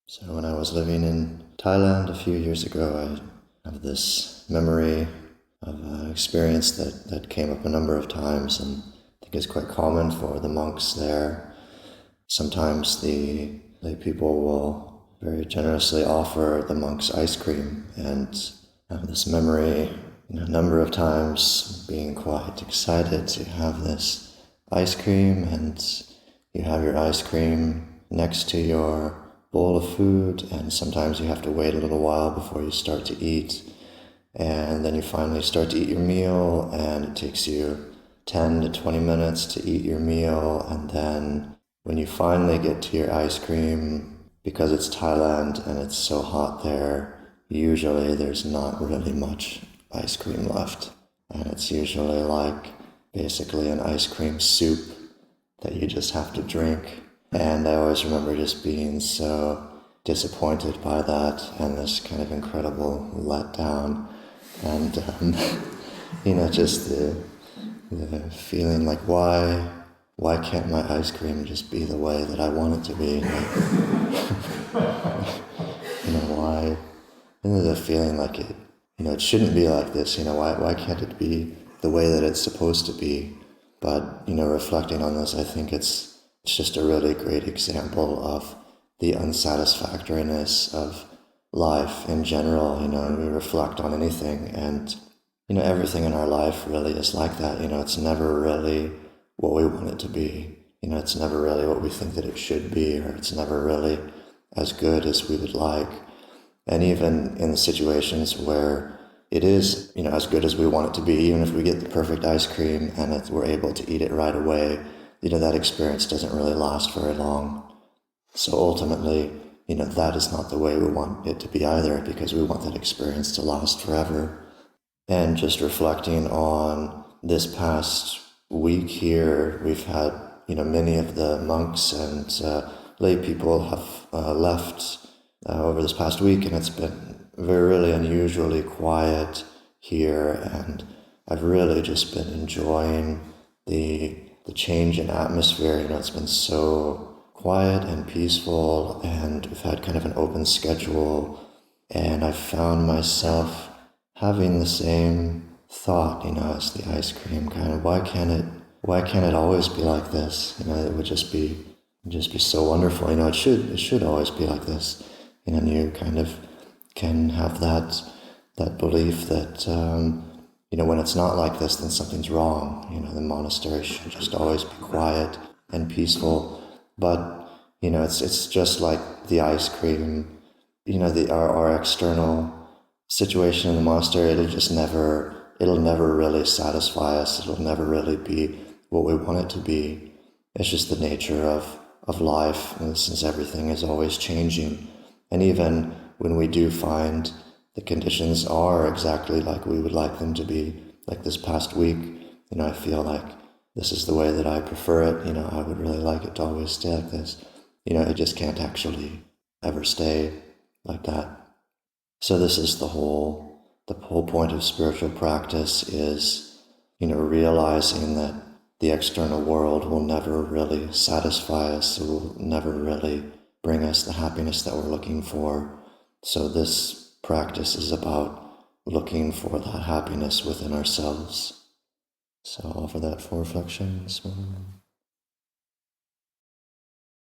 So when I was living in Thailand a few years ago, I have this memory of an experience that came up a number of times, and I think it's quite common for the monks there. Sometimes the lay people will very generously offer the monks ice cream, and I have this memory, a number of times being quite excited to have this ice cream, and you have your ice cream next to your bowl of food, and sometimes you have to wait a little while before you start to eat, and then you finally start to eat your meal, and it takes you 10 to 20 minutes to eat your meal, and then when you finally get to your ice cream, because it's Thailand and it's so hot there, usually there's not really much ice cream left, and it's usually like basically an ice cream soup that you just have to drink. And I always remember just being so disappointed by that, and this kind of incredible letdown, and just the feeling like why can't my ice cream just be the way that I want it to be? Why? And the feeling like it shouldn't be like this. Why can't it be the way that it's supposed to be? But reflecting on this, I think it's just a really great example of the unsatisfactoriness of life in general. We reflect on anything, and everything in our life really is like that. It's never really what we want it to be. It's never really what we think that it should be, or it's never really as good as we would like. And even in the situations where it is, as good as we want it to be, even if we get the perfect ice cream and we're able to eat it right away, that experience doesn't really last very long. So ultimately, that is not the way we want it to be either, because we want that experience to last forever. And just reflecting on this past week here, we've had, many of the monks and lay people have left over this past week, and it's been really unusually quiet here, and I've really just been enjoying the change in atmosphere. It's been so quiet and peaceful, and we've had kind of an open schedule, and I found myself having the same thought, as the ice cream, kind of why can't it always be like this? It would just be so wonderful. It should always be like this. And you kind of can have that belief that when it's not like this, then something's wrong. The monastery should just always be quiet and peaceful. But it's just like the ice cream. Our external situation in the monastery, it'll never really satisfy us. It'll never really be what we want it to be. It's just the nature of life, and since everything is always changing. And even when we do find the conditions are exactly like we would like them to be, like this past week, I feel like this is the way that I prefer it. I would really like it to always stay like this. It just can't actually ever stay like that. So this is the whole point of spiritual practice is, realizing that the external world will never really satisfy us. It will never really bring us the happiness that we're looking for. So this practice is about looking for that happiness within ourselves. So I'll offer that for reflection this morning.